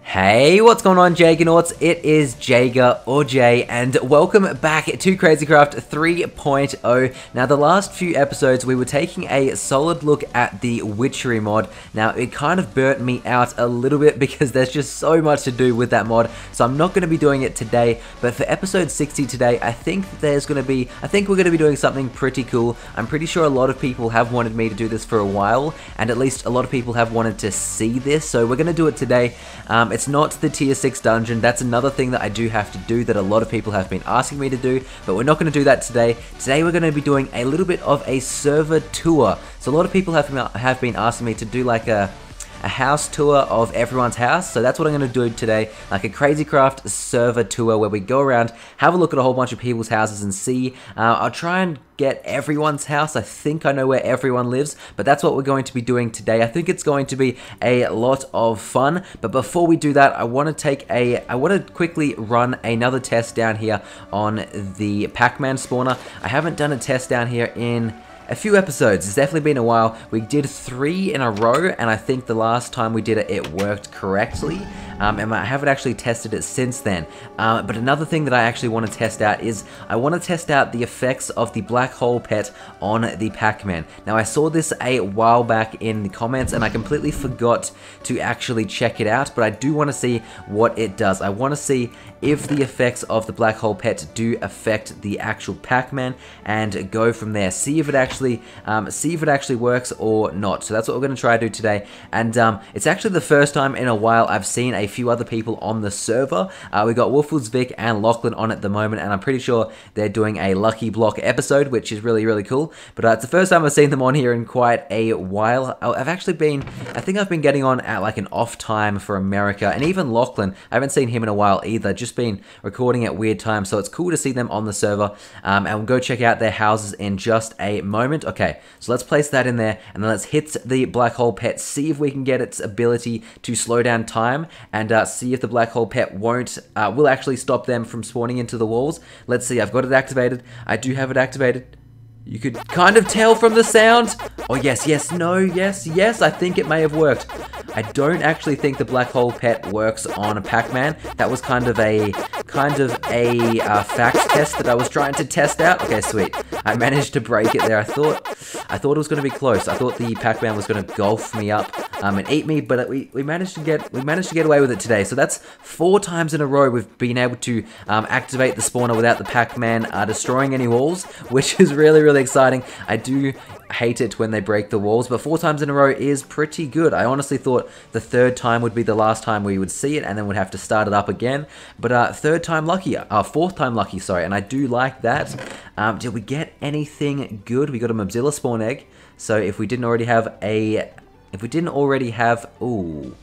Hey, what's going on, Jagernauts? It is Jagger, or Jay, and welcome back to CrazyCraft 3.0. Now, the last few episodes, we were taking a solid look at the Witchery mod. Now, it kind of burnt me out a little bit because there's just so much to do with that mod, so I'm not going to be doing it today. But for episode 60 today, I think we're going to be doing something pretty cool. I'm pretty sure a lot of people have wanted me to do this for a while, and at least a lot of people have wanted to see this, so we're going to do it today. It's not the tier 6 dungeon. That's another thing that I do have to do that a lot of people have been asking me to do, but we're not going to do that today. Today we're going to be doing a little bit of a server tour. So a lot of people have been asking me to do like a house tour of everyone's house, so that's what I'm going to do today, like a CrazyCraft server tour where we go around, have a look at a whole bunch of people's houses and see. I'll try and get everyone's house. I think I know where everyone lives, but that's what we're going to be doing today. I think it's going to be a lot of fun, but before we do that, I want to quickly run another test down here on the Pac-Man spawner. I haven't done a test down here in a few episodes. It's definitely been a while. We did 3 in a row, and I think the last time we did it, it worked correctly. And I haven't actually tested it since then. But another thing that I actually want to test out is I want to test out the effects of the black hole pet on the Pac-Man. Now, I saw this a while back in the comments, and I completely forgot to actually check it out, but I do want to see what it does. I want to see if the effects of the black hole pet do affect the actual Pac-Man, and go from there. See if it actually works or not. So that's what we're going to try to do today. And it's actually the first time in a while I've seen a few other people on the server. We got Wolfwood's Vic and Lachlan on at the moment, and I'm pretty sure they're doing a Lucky Block episode, which is really, really cool. But it's the first time I've seen them on here in quite a while. I think I've been getting on at like an off time for America, and even Lachlan, I haven't seen him in a while either, just been recording at weird times, so it's cool to see them on the server. And we'll go check out their houses in just a moment. Okay, so let's place that in there, and then let's hit the black hole pet, see if we can get its ability to slow down time, and see if the black hole pet will actually stop them from spawning into the walls. Let's see, I've got it activated. I do have it activated. You could kind of tell from the sound. Oh, yes, yes, no, yes, yes, I think it may have worked. I don't actually think the black hole pet works on a Pac-Man. That was kind of a fact test that I was trying to test out. Okay, sweet. I managed to break it there. I thought it was going to be close. I thought the Pac-Man was going to golf me up and eat me, but we managed to get away with it today. So that's 4 times in a row we've been able to activate the spawner without the Pac-Man destroying any walls, which is really, really exciting. I do hate it when they break the walls, but 4 times in a row is pretty good. I honestly thought the 3rd time would be the last time we would see it, and then we'd have to start it up again. But 4th time lucky, sorry, and I do like that. Did we get anything good? We got a Mobzilla spawn egg. So if we didn't already have, ooh,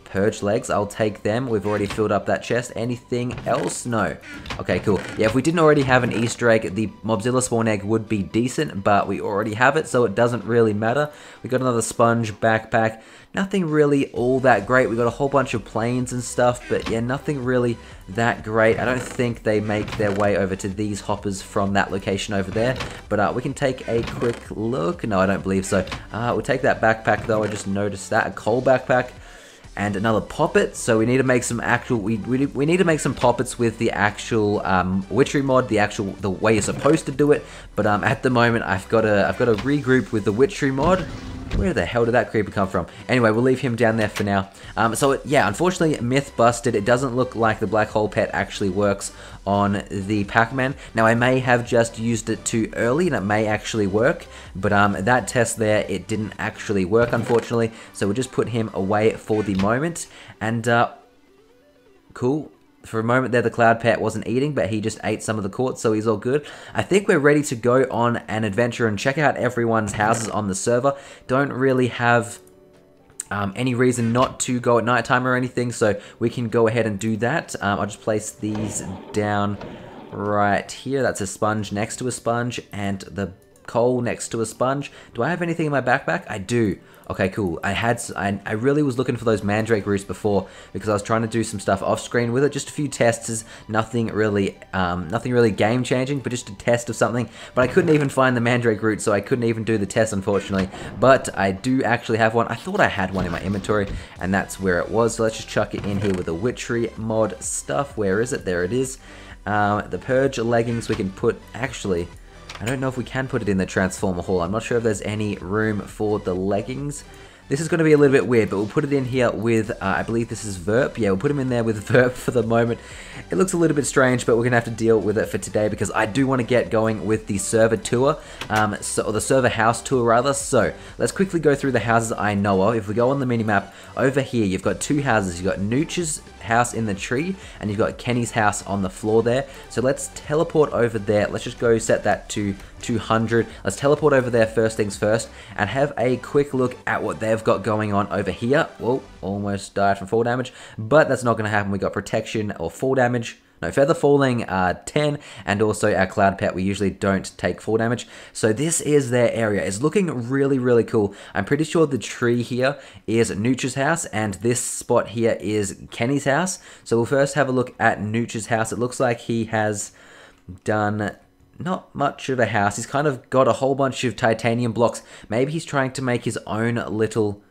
purge legs, I'll take them. We've already filled up that chest. Anything else? No. Okay, cool. Yeah, if we didn't already have an Easter egg, the Mobzilla spawn egg would be decent, but we already have it, so it doesn't really matter. We got another sponge backpack. Nothing really all that great. We got a whole bunch of planes and stuff, but yeah, nothing really that great. I don't think they make their way over to these hoppers from that location over there, but we can take a quick look. No, I don't believe so. We'll take that backpack though. I just noticed that. A coal backpack. And another poppet, so we need to make some actual. We need to make some poppets with the actual Witchery mod, the way you're supposed to do it. But at the moment, I've got to regroup with the Witchery mod. Where the hell did that creeper come from? Anyway, we'll leave him down there for now. Yeah, unfortunately, Mythbusted. It doesn't look like the black hole pet actually works on the Pac-Man. Now, I may have just used it too early, and it may actually work. But that test there, it didn't actually work, unfortunately. So we'll just put him away for the moment. And cool. For a moment there, the cloud pet wasn't eating, but he just ate some of the quartz, so he's all good. I think we're ready to go on an adventure and check out everyone's houses on the server. Don't really have any reason not to go at nighttime or anything, so we can go ahead and do that. I'll just place these down right here. That's a sponge next to a sponge, and the coal next to a sponge. Do I have anything in my backpack? I do. Okay, cool. I really was looking for those mandrake roots before because I was trying to do some stuff off screen with it. Just a few tests, nothing really game changing, but just a test of something. But I couldn't even find the mandrake root, so I couldn't even do the test, unfortunately. But I do actually have one. I thought I had one in my inventory, and that's where it was. So let's just chuck it in here with the Witchery mod stuff. Where is it? There it is. The purge leggings we can put, actually, I don't know if we can put it in the transformer hall. I'm not sure if there's any room for the leggings. This is going to be a little bit weird, but we'll put it in here with, I believe this is Verp. Yeah, we'll put him in there with Verp for the moment. It looks a little bit strange, but we're going to have to deal with it for today because I do want to get going with the server tour, or the server house tour rather. So let's quickly go through the houses I know of. If we go on the minimap, over here you've got two houses. You've got Nch's house in the tree, and you've got Kenny's house on the floor there. So let's teleport over there. Let's just go set that to 200. Let's teleport over there first things first and have a quick look at what they've got going on over here. Whoa, almost died from fall damage, but that's not going to happen. We got protection or fall damage. No, feather falling 10, and also our cloud pet, we usually don't take fall damage. So this is their area. It's looking really, really cool. I'm pretty sure the tree here is Nch's house, and this spot here is Kenny's house. So we'll first have a look at Nch's house. It looks like he has done not much of a house. He's kind of got a whole bunch of titanium blocks. Maybe he's trying to make his own little...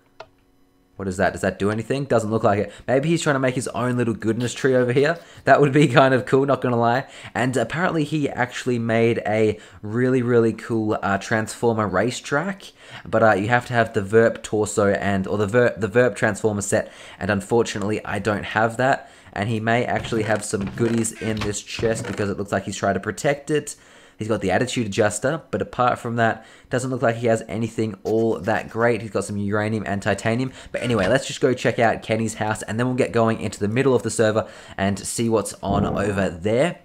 What is that? Does that do anything? Doesn't look like it. Maybe he's trying to make his own little goodness tree over here. That would be kind of cool, not gonna lie. And apparently he actually made a really, really cool transformer racetrack. But you have to have the Verp torso or the Verp transformer set. And unfortunately, I don't have that. And he may actually have some goodies in this chest because it looks like he's trying to protect it. He's got the attitude adjuster, but apart from that, doesn't look like he has anything all that great. He's got some uranium and titanium. But anyway, let's just go check out Kenny's house, and then we'll get going into the middle of the server and see what's on over there.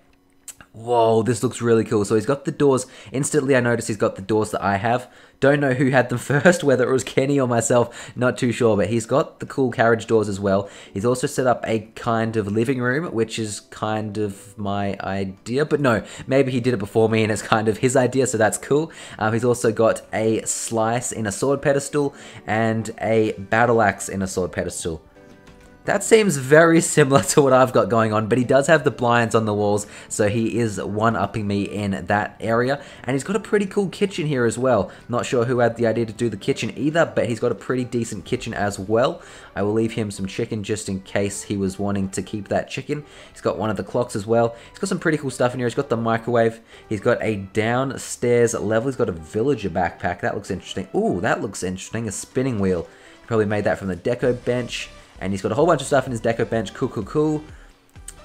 Whoa, this looks really cool. So he's got the doors. Instantly, I noticed he's got the doors that I have. Don't know who had them first, whether it was Kenny or myself. Not too sure, but he's got the cool carriage doors as well. He's also set up a kind of living room, which is kind of my idea. But no, maybe he did it before me and it's kind of his idea, so that's cool. He's also got a slice in a sword pedestal and a battle axe in a sword pedestal. That seems very similar to what I've got going on, but he does have the blinds on the walls, so he is one-upping me in that area. And he's got a pretty cool kitchen here as well. Not sure who had the idea to do the kitchen either, but he's got a pretty decent kitchen as well. I will leave him some chicken just in case he was wanting to keep that chicken. He's got one of the clocks as well. He's got some pretty cool stuff in here. He's got the microwave. He's got a downstairs level. He's got a villager backpack. That looks interesting. Ooh, that looks interesting. A spinning wheel. He probably made that from the deco bench. And he's got a whole bunch of stuff in his deco bench. Cool, cool, cool.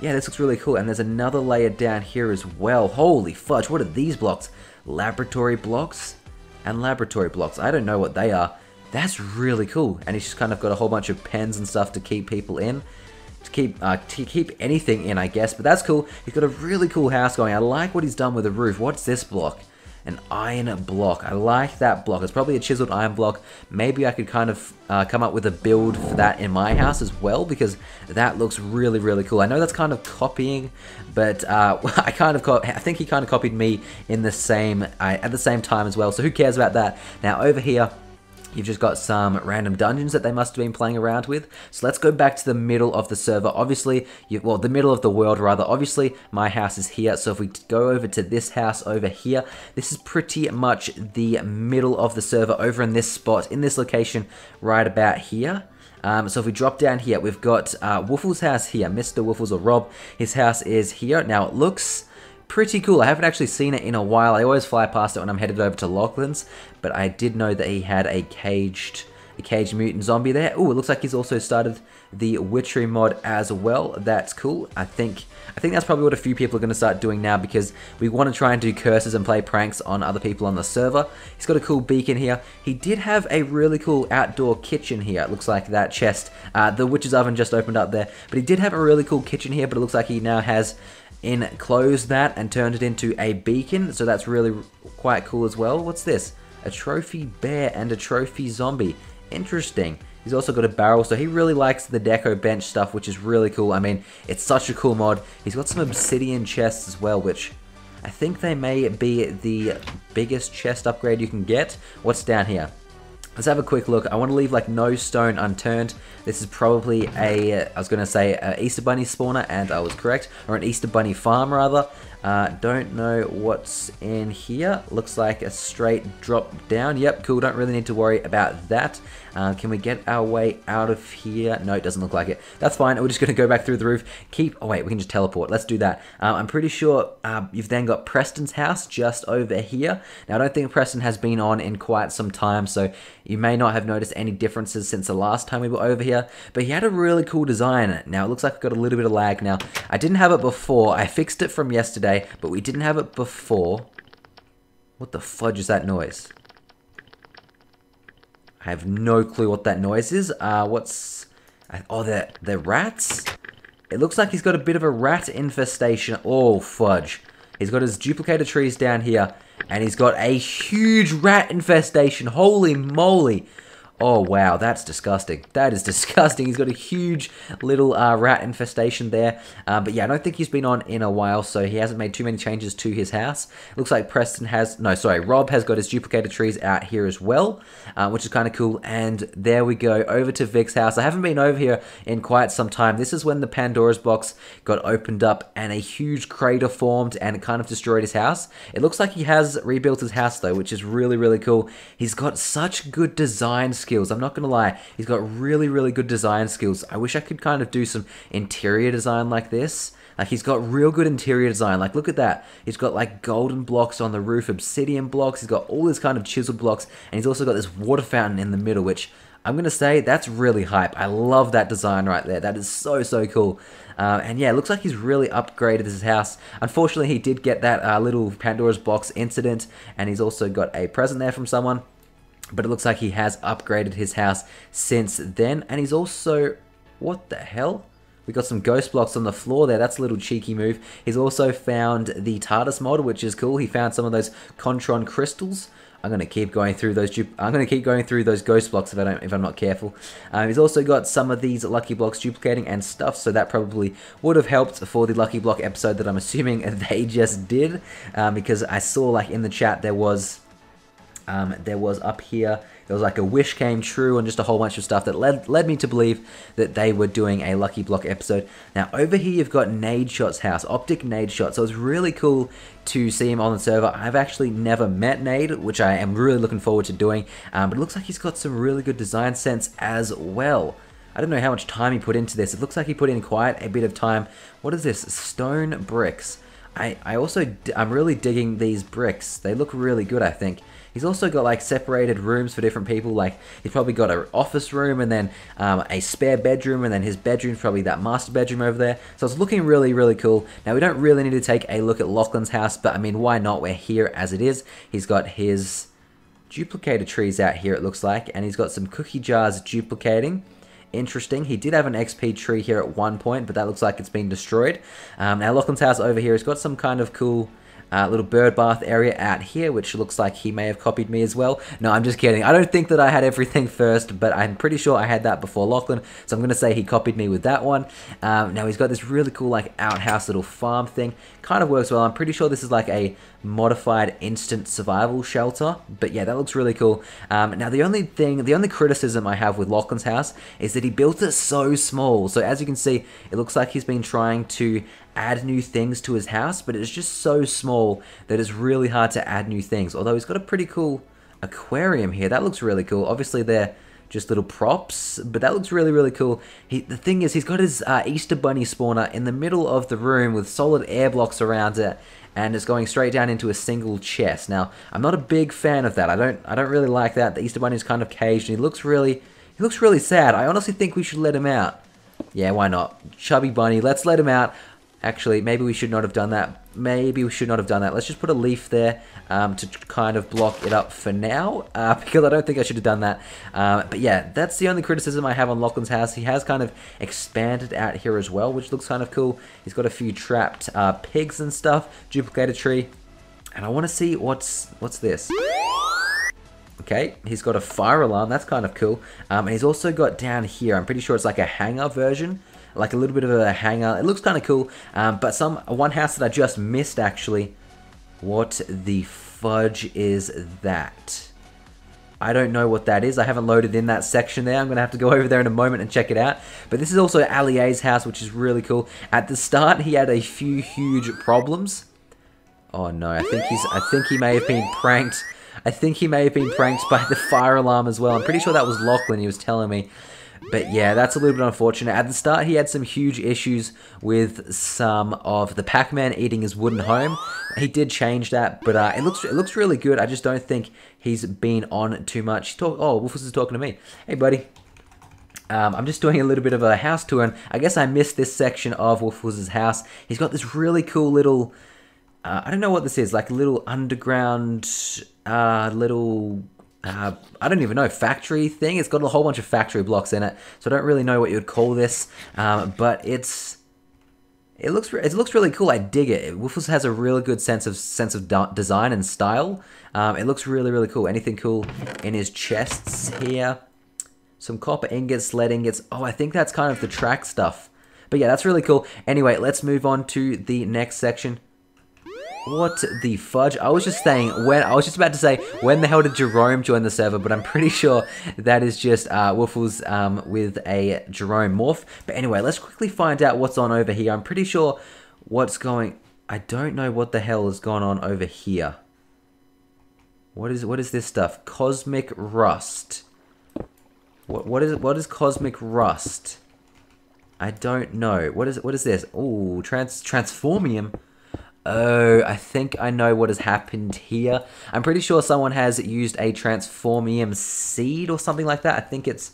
Yeah, this looks really cool. And there's another layer down here as well. Holy fudge, what are these blocks? Laboratory blocks and laboratory blocks. I don't know what they are. That's really cool. And he's just kind of got a whole bunch of pens and stuff to keep people in. To keep anything in, I guess. But that's cool. He's got a really cool house going. I like what he's done with the roof. What's this block? An iron block. I like that block. It's probably a chiseled iron block. Maybe I could kind of come up with a build for that in my house as well, because that looks really, really cool. I know that's kind of copying, but I think he kind of copied me in the same at the same time as well. So who cares about that? Now over here, you've just got some random dungeons that they must have been playing around with. So let's go back to the middle of the server. Obviously, well, the middle of the world rather. Obviously, my house is here. So if we go over to this house over here, this is pretty much the middle of the server over in this spot, in this location right about here. So if we drop down here, we've got Woofle's house here. Mr. Woofle's or Rob, his house is here. Now it looks pretty cool. I haven't actually seen it in a while. I always fly past it when I'm headed over to Lachlan's, but I did know that he had a caged mutant zombie there. Oh, it looks like he's also started the Witchery mod as well. That's cool. I think that's probably what a few people are going to start doing now, because we want to try and do curses and play pranks on other people on the server. He's got a cool beacon here. He did have a really cool outdoor kitchen here. It looks like that chest. The witch's oven just opened up there, but he did have a really cool kitchen here, but it looks like he now has enclosed that and turned it into a beacon, so that's really quite cool as well. What's this? A trophy bear and a trophy zombie. Interesting. He's also got a barrel, so he really likes the deco bench stuff, which is really cool. I mean, it's such a cool mod. He's got some obsidian chests as well, which I think they may be the biggest chest upgrade you can get. What's down here? Let's have a quick look. I want to leave like no stone unturned. This is probably I was going to say an Easter Bunny spawner, and I was correct. Or an Easter Bunny farm, rather. Don't know what's in here. Looks like a straight drop down. Yep, cool. Don't really need to worry about that. Can we get our way out of here? No, it doesn't look like it. That's fine. We're just going to go back through the roof. Oh, wait, we can just teleport. Let's do that. I'm pretty sure you've then got Preston's house just over here. Now, I don't think Preston has been on in quite some time, so you may not have noticed any differences since the last time we were over here, but he had a really cool design. Now, it looks like I've got a little bit of lag now. I didn't have it before. I fixed it from yesterday, but we didn't have it before. What the fudge is that noise? I have no clue what that noise is. Oh, they're rats? It looks like he's got a bit of a rat infestation. Oh, fudge. He's got his duplicator trees down here, and he's got a huge rat infestation. Holy moly. Oh, wow, that's disgusting. That is disgusting. He's got a huge little rat infestation there. But yeah, I don't think he's been on in a while, so he hasn't made too many changes to his house. Looks like Rob has got his duplicator trees out here as well, which is kind of cool. And there we go, over to Vic's house. I haven't been over here in quite some time. This is when the Pandora's box got opened up and a huge crater formed and it kind of destroyed his house. It looks like he has rebuilt his house though, which is really, really cool. He's got such good design skills. I'm not gonna lie, he's got really, really good design skills. I wish I could kind of do some interior design like this. Like, he's got real good interior design. Like, look at that. He's got like golden blocks on the roof, obsidian blocks. He's got all this kind of chiseled blocks, and he's also got this water fountain in the middle, which I'm gonna say that's really hype. I love that design right there. That is so, so cool. And yeah, it looks like he's really upgraded his house. Unfortunately, he did get that little Pandora's box incident, and he's also got a present there from someone. But it looks like he has upgraded his house since then. And he's also... What the hell? We got some ghost blocks on the floor there. That's a little cheeky move. He's also found the TARDIS model, which is cool. He found some of those Contron crystals. I'm gonna keep going through those. Ghost blocks if I'm not careful. He's also got some of these lucky blocks duplicating and stuff, so that probably would have helped for the lucky block episode that I'm assuming they just did, because I saw like in the chat there was up here, there was like a wish came true and just a whole bunch of stuff that led me to believe that they were doing a lucky block episode. Now over here you've got Nadeshot's house, Optic Nadeshot, so it's really cool to see him on the server. I've actually never met Nade, which I am really looking forward to doing, but it looks like he's got some really good design sense as well. I don't know how much time he put into this. It looks like he put in quite a bit of time. What is this? Stone bricks. I'm really digging these bricks. They look really good, I think. He's also got like separated rooms for different people. Like, he's probably got an office room and then a spare bedroom, and then his bedroom's probably that master bedroom over there. So it's looking really, really cool. Now, we don't really need to take a look at Lachlan's house, but I mean, why not? We're here as it is. He's got his duplicator trees out here, it looks like, and he's got some cookie jars duplicating. Interesting. He did have an XP tree here at one point, but that looks like it's been destroyed. Now, Lachlan's house over here has got some kind of cool little bird bath area out here, which looks like he may have copied me as well. No, I'm just kidding. I don't think that I had everything first, but I'm pretty sure I had that before Lachlan, so I'm going to say he copied me with that one. Now, he's got this really cool like outhouse little farm thing. Kind of works well. I'm pretty sure this is like a modified instant survival shelter, but yeah, that looks really cool. Now, the only criticism I have with Lachlan's house is that he built it so small. So as you can see, it looks like he's been trying to add new things to his house, but it's just so small that it's really hard to add new things. Although he's got a pretty cool aquarium here. That looks really cool. Obviously, they're just little props, but that looks really, really cool. The thing is, he's got his Easter Bunny spawner in the middle of the room with solid air blocks around it, and it's going straight down into a single chest. Now, I'm not a big fan of that. I don't really like that. The Easter Bunny is kind of caged, and he looks really sad. I honestly think we should let him out. Yeah, why not? Chubby Bunny, let's let him out. Actually, maybe we should not have done that. Let's just put a leaf there to kind of block it up for now, because I don't think I should have done that. But yeah, that's the only criticism I have on Lachlan's house. He has kind of expanded out here as well, which looks kind of cool. He's got a few trapped pigs and stuff, duplicated tree, and I want to see what's this. Okay, he's got a fire alarm. That's kind of cool. And he's also got down here, I'm pretty sure it's like a hangar version. Like a little bit of a hangar. It looks kind of cool. But one house that I just missed, actually. What the fudge is that? I don't know what that is. I haven't loaded in that section there. I'm going to have to go over there in a moment and check it out. But this is also Allier's house, which is really cool. At the start, he had a few huge problems. Oh no, I think he may have been pranked. I think he may have been pranked by the fire alarm as well. I'm pretty sure that was Lachlan, he was telling me. But yeah, that's a little bit unfortunate. At the start, he had some huge issues with some of the Pac-Man eating his wooden home. He did change that, but it looks really good. I just don't think he's been on too much. Oh, Wolfus is talking to me. Hey, buddy. I'm just doing a little bit of a house tour, and I guess I missed this section of Wolfus's house. He's got this really cool little... I don't know what this is, like a little underground, I don't even know, factory thing. It's got a whole bunch of factory blocks in it, so I don't really know what you would call this, but it looks really cool. I dig it. Wolfus has a really good sense of design and style. It looks really cool. Anything cool in his chests here? Some copper ingots, lead ingots. Oh, I think that's kind of the track stuff. But yeah, that's really cool. Anyway, let's move on to the next section. What the fudge? I was just about to say, when the hell did Jerome join the server? But I'm pretty sure that is just Wolfus with a Jerome morph. But anyway, let's quickly find out what's on over here. I'm pretty sure what's going... I don't know what the hell has gone on over here. What is this stuff? Cosmic Rust. What is Cosmic Rust? I don't know. What is this? Ooh, Transformium. Oh, I think I know what has happened here. I'm pretty sure someone has used a Transformium seed or something like that. I think it's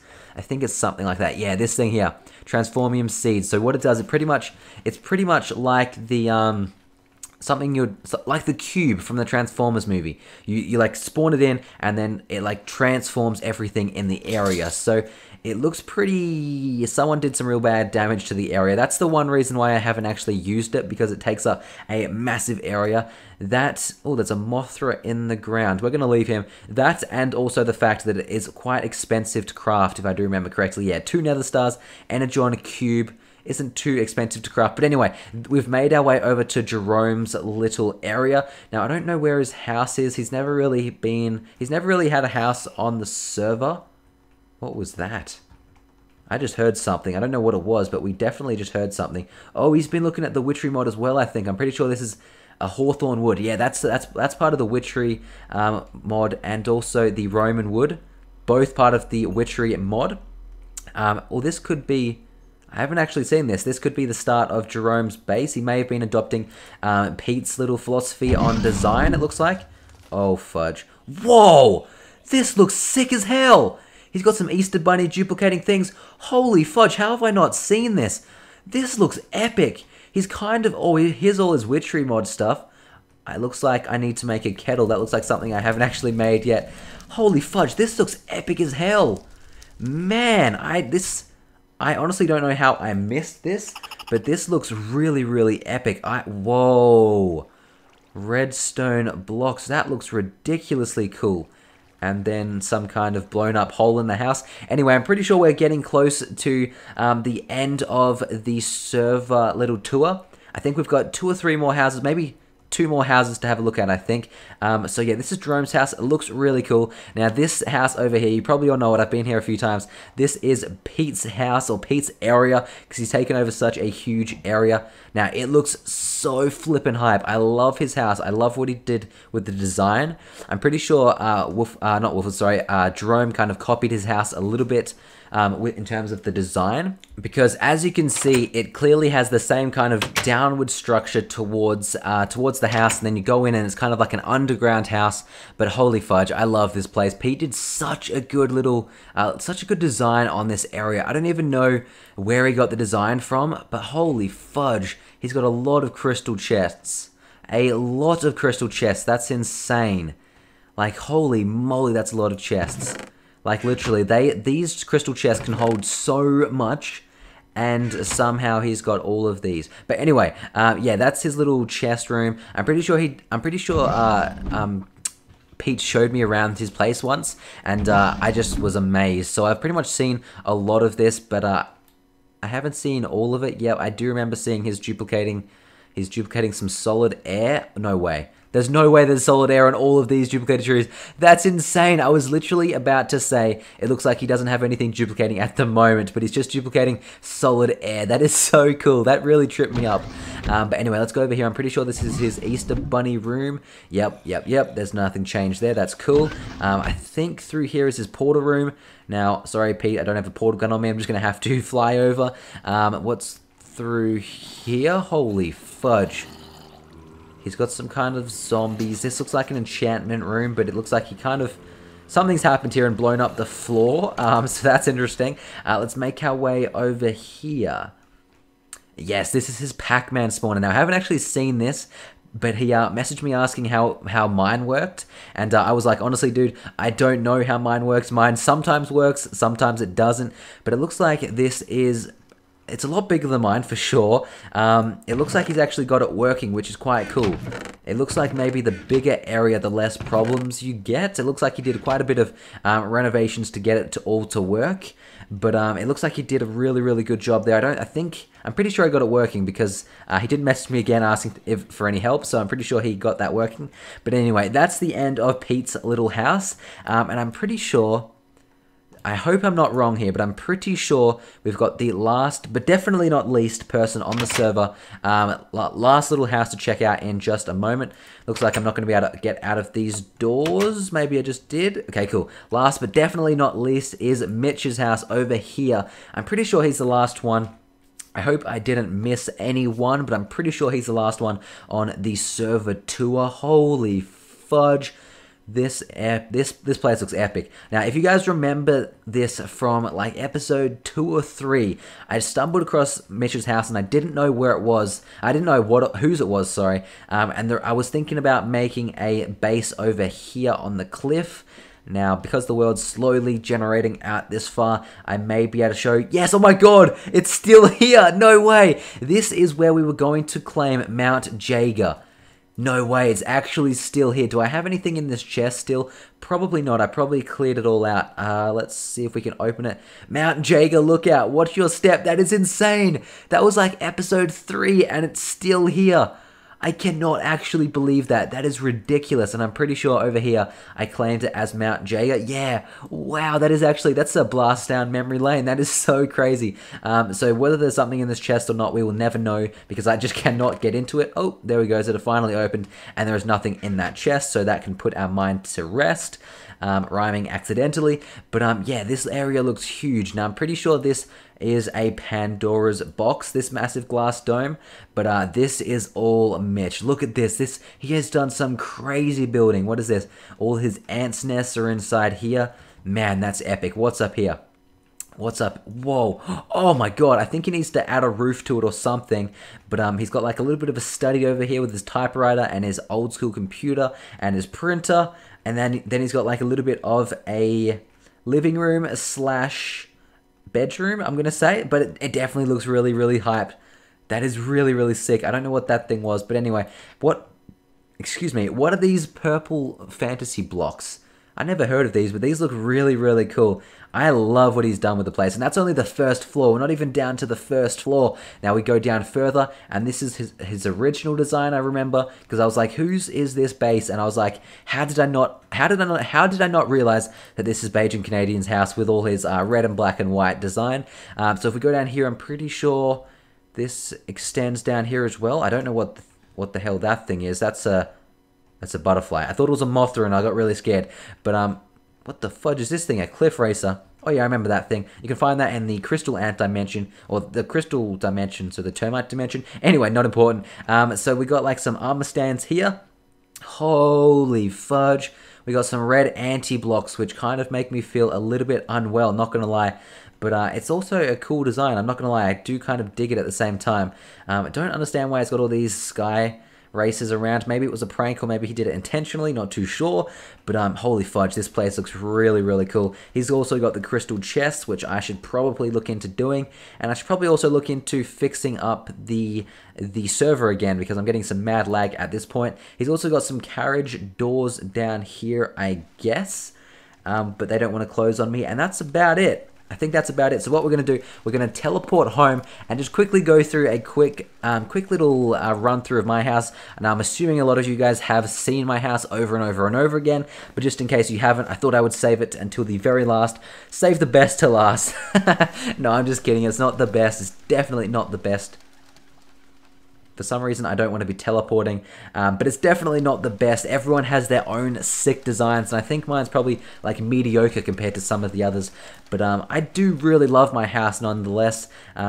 something like that. Yeah, this thing here, Transformium seed. So what it does, it's pretty much like the like the cube from the Transformers movie. You like spawn it in, and then it like transforms everything in the area. So it looks pretty... Someone did some real bad damage to the area. That's the one reason why I haven't actually used it, because it takes up a massive area. Oh, there's a Mothra in the ground. We're going to leave him. That, and also the fact that it is quite expensive to craft, if I do remember correctly. Yeah, 2 Nether Stars, Energon Cube. Isn't too expensive to craft. But anyway, we've made our way over to Jerome's little area. Now, I don't know where his house is. He's never really had a house on the server. What was that? I just heard something. I don't know what it was, but we definitely just heard something. Oh, he's been looking at the Witchery mod as well, I think. I'm pretty sure this is a Hawthorn wood. Yeah, that's part of the Witchery mod, and also the Roman wood. Both part of the Witchery mod. Or this could be... I haven't actually seen this. This could be the start of Jerome's base. He may have been adopting Pete's little philosophy on design, it looks like. Oh, fudge. Whoa! This looks sick as hell! He's got some Easter Bunny duplicating things. Holy fudge, how have I not seen this? This looks epic. He's kind of... Oh, here's all his Witchery mod stuff. It looks like I need to make a kettle. That looks like something I haven't actually made yet. Holy fudge, this looks epic as hell. Man, I honestly don't know how I missed this, but this looks really epic. Whoa. Redstone blocks. That looks ridiculously cool. And then some kind of blown up hole in the house. Anyway, I'm pretty sure we're getting close to the end of the server little tour. I think we've got 2 or 3 more houses, maybe 2 more houses to have a look at, I think. So yeah, this is Jerome's house. It looks really cool. Now this house over here, you probably all know it. I've been here a few times. This is Pete's house, or Pete's area, because he's taken over such a huge area. Now it looks so flippin' hype. I love his house. I love what he did with the design. I'm pretty sure Jerome kind of copied his house a little bit in terms of the design, because as you can see, it clearly has the same kind of downward structure towards the house, and then you go in and it's kind of like an underground house. But holy fudge, I love this place. Pete did such a good design on this area. I don't even know where he got the design from, but holy fudge, he's got a lot of crystal chests. A lot of crystal chests. That's insane. Like, holy moly, that's a lot of chests. Like, literally, these crystal chests can hold so much, and somehow he's got all of these. But anyway, yeah, that's his little chest room. I'm pretty sure Pete showed me around his place once, and I just was amazed. So I've pretty much seen a lot of this, but I haven't seen all of it yet. I do remember seeing he's duplicating some solid air. No way. There's no way there's solid air on all of these duplicated trees. That's insane. I was literally about to say, it looks like he doesn't have anything duplicating at the moment, but he's just duplicating solid air. That is so cool. That really tripped me up. But anyway, let's go over here. I'm pretty sure this is his Easter Bunny room. Yep. There's nothing changed there. That's cool. I think through here is his portal room. Now, sorry, Pete, I don't have a portal gun on me. I'm just going to have to fly over. What's through here? Holy fudge. He's got some kind of zombies. This looks like an enchantment room, but it looks like he kind of... Something's happened here and blown up the floor. So that's interesting. Let's make our way over here. Yes, this is his Pac-Man spawner. Now, I haven't actually seen this, but he messaged me asking how mine worked, and I was like, honestly, dude, I don't know how mine works. Mine sometimes works, sometimes it doesn't, but it looks like this is... It's a lot bigger than mine, for sure. It looks like he's actually got it working, which is quite cool. It looks like maybe the bigger area, the less problems you get. It looks like he did quite a bit of renovations to get it all to work. But it looks like he did a really, really good job there. I'm pretty sure I got it working because he did message me again asking for any help. So I'm pretty sure he got that working. But anyway, that's the end of Pete's little house. And I'm pretty sure... I hope I'm not wrong here, but I'm pretty sure we've got the last, but definitely not least, person on the server. Last little house to check out in just a moment. Looks like I'm not going to be able to get out of these doors. Maybe I just did. Okay, cool. Last, but definitely not least, is Mitch's house over here. I'm pretty sure he's the last one. I hope I didn't miss anyone, but I'm pretty sure he's the last one on the server tour. Holy fudge. This place looks epic. Now, if you guys remember this from like episode 2 or 3, I stumbled across Mitch's house and I didn't know where it was. I didn't know whose it was, sorry. I was thinking about making a base over here on the cliff. Now, because the world's slowly generating out this far, I may be able to show... Yes, oh my god! It's still here! No way! This is where we were going to claim Mount Jagger. No way, it's actually still here. Do I have anything in this chest still? Probably not. I probably cleared it all out. Let's see if we can open it. Mount Jagger, look out. Watch your step. That is insane. That was like episode 3 and it's still here. I cannot actually believe that. That is ridiculous. And I'm pretty sure over here I claimed it as Mount Jagger. Yeah. Wow, that's a blast down memory lane. That is so crazy. So whether there's something in this chest or not, we will never know because I just cannot get into it. Oh, there we go. So it finally opened and there is nothing in that chest. So that can put our mind to rest. Rhyming accidentally. But yeah, this area looks huge. Now I'm pretty sure this is a Pandora's box, this massive glass dome, but this is all Mitch. Look at this. He has done some crazy building. What is this? All his ants' nests are inside here. Man, that's epic. What's up here? What's up? Whoa. Oh my god, I think he needs to add a roof to it or something. But he's got like a little bit of a study over here with his typewriter and his old school computer and his printer. And then he's got like a little bit of a living room slash bedroom, I'm going to say. But it definitely looks really, really hyped. That is really, really sick. I don't know what that thing was. But anyway, what are these purple fantasy blocks? I never heard of these, but these look really, really cool. I love what he's done with the place. And that's only the first floor. We're not even down to the first floor. Now we go down further, and this is his original design, I remember. Because I was like, whose is this base? And I was like, how did I not realize that this is Beijing Canadian's house with all his red and black and white design? So if we go down here, I'm pretty sure this extends down here as well. I don't know what the hell that thing is. That's a butterfly. I thought it was a Mothra and I got really scared. But what the fudge is this thing? A cliff racer. Oh yeah, I remember that thing. You can find that in the crystal ant dimension, or the crystal dimension, so the termite dimension. Anyway, not important. So we got like some armor stands here. Holy fudge. We got some red anti-blocks, which kind of make me feel a little bit unwell, not gonna lie. But it's also a cool design, I'm not gonna lie. I do kind of dig it at the same time. I don't understand why it's got all these sky races around. Maybe it was a prank or maybe he did it intentionally, not too sure. But holy fudge, this place looks really, really cool. He's also got the crystal chests, which I should probably look into doing. And I should probably also look into fixing up the server again because I'm getting some mad lag at this point. He's also got some carriage doors down here, I guess. But they don't want to close on me. And that's about it. I think that's about it. So what we're going to do, we're going to teleport home and just quickly go through a quick little run through of my house. And I'm assuming a lot of you guys have seen my house over and over and over again, but just in case you haven't, I thought I would save it until the very last. Save the best to last. No, I'm just kidding. It's not the best. It's definitely not the best. For some reason, I don't want to be teleporting, but it's definitely not the best. Everyone has their own sick designs, and I think mine's probably like mediocre compared to some of the others. But I do really love my house nonetheless.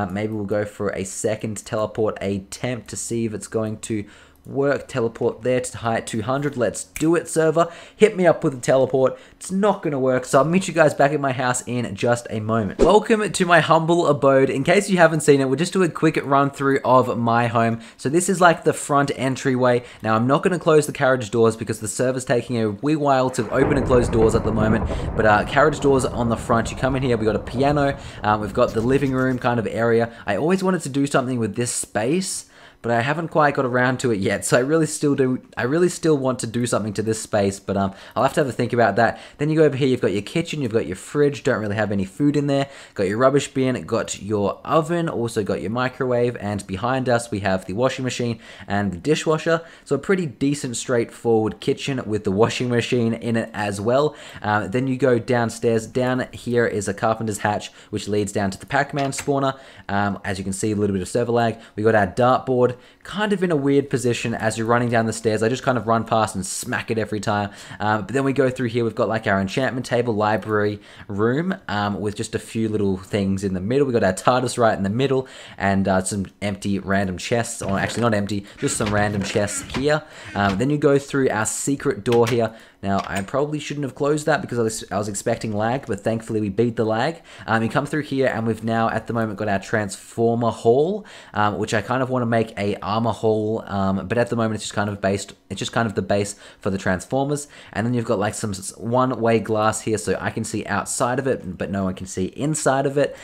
Maybe we'll go for a second teleport attempt to see if it's going to work. Teleport there to height 200. Let's do it, server. Hit me up with a teleport. It's not going to work, so I'll meet you guys back at my house in just a moment. Welcome to my humble abode. In case you haven't seen it, we'll just do a quick run through of my home. So this is like the front entryway. Now I'm not going to close the carriage doors because the server's taking a wee while to open and close doors at the moment. But carriage doors on the front. You come in here, we've got a piano. We've got the living room kind of area. I always wanted to do something with this space, but I haven't quite got around to it yet, so I really still want to do something to this space, but I'll have to have a think about that. Then you go over here, you've got your kitchen, you've got your fridge, don't really have any food in there, got your rubbish bin, got your oven, also got your microwave, and behind us we have the washing machine and the dishwasher, so a pretty decent straightforward kitchen with the washing machine in it as well. Then you go downstairs. Down here is a carpenter's hatch, which leads down to the Pac-Man spawner. As you can see, a little bit of server lag. We got our dartboard, kind of in a weird position as you're running down the stairs. I just kind of run past and smack it every time. But then we go through here, we've got like our enchantment table, library room, with just a few little things in the middle. We got our TARDIS right in the middle, and some empty random chests, or actually not empty, just some random chests here. Then you go through our secret door here. Now, I probably shouldn't have closed that because I was expecting lag, but thankfully we beat the lag. You come through here, and we've now, at the moment, got our Transformer Hall, which I kind of want to make a Armor Hall, but at the moment it's just kind of the base for the Transformers. And then you've got like some one-way glass here, so I can see outside of it, but no one can see inside of it,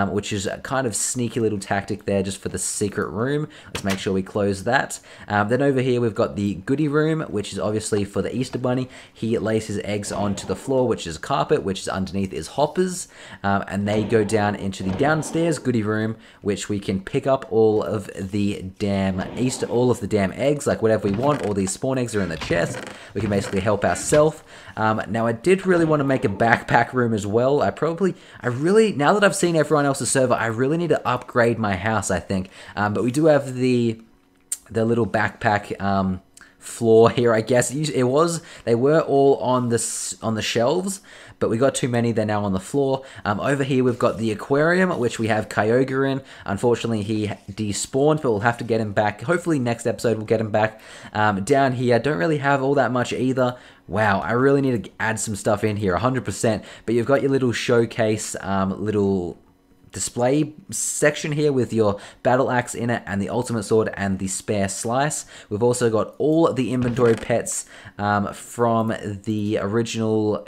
which is a kind of sneaky little tactic there just for the secret room. Let's make sure we close that. Then over here we've got the goodie room, which is obviously for the Easter Bunny. He lays his eggs onto the floor, which is carpet, which is underneath is hoppers, and they go down into the downstairs goodie room, which we can pick up all of the damn eggs, like whatever we want. All these spawn eggs are in the chest. We can basically help ourselves. Now I did really want to make a backpack room as well. Now that I've seen everyone else's server, I really need to upgrade my house, I think. But we do have the little backpack floor here, I guess. They were all on the shelves, but we got too many. They're now on the floor. Over here we've got the aquarium, which we have Kyogre in. Unfortunately, he despawned, but we'll have to get him back. Hopefully next episode we'll get him back. Down here, don't really have all that much either. Wow, I really need to add some stuff in here, 100%. But you've got your little showcase, little display section here with your battle axe in it, and the ultimate sword and the spare slice. We've also got all the inventory pets from the original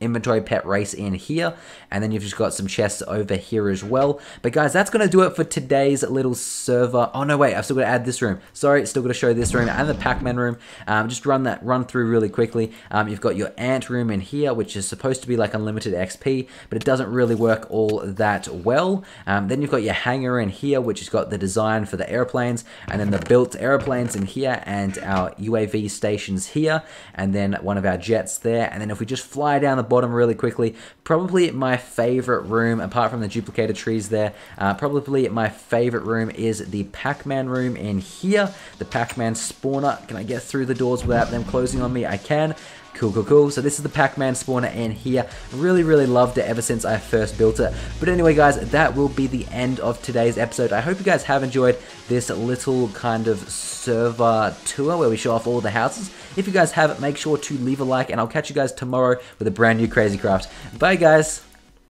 inventory pet race in here, and then you've just got some chests over here as well. But guys, that's going to do it for today's little server. Oh no, wait, I've still got to add this room. Sorry, still got to show this room and the Pac-Man room. Just run through really quickly. You've got your ant room in here, which is supposed to be like unlimited XP, but it doesn't really work all that well. Then you've got your hangar in here, which has got the design for the airplanes, and then the built airplanes in here, and our UAV stations here, and then one of our jets there. And then if we just fly down the bottom really quickly, probably my favorite room, apart from the duplicated trees there, probably my favorite room is the Pac-Man room in here, the Pac-Man spawner. Can I get through the doors without them closing on me? I can. Cool, cool, cool. So this is the Pac-Man spawner in here. Really, really loved it ever since I first built it. But anyway, guys, that will be the end of today's episode. I hope you guys have enjoyed this little kind of server tour where we show off all the houses. If you guys have, make sure to leave a like, and I'll catch you guys tomorrow with a brand new CrazyCraft. Bye, guys.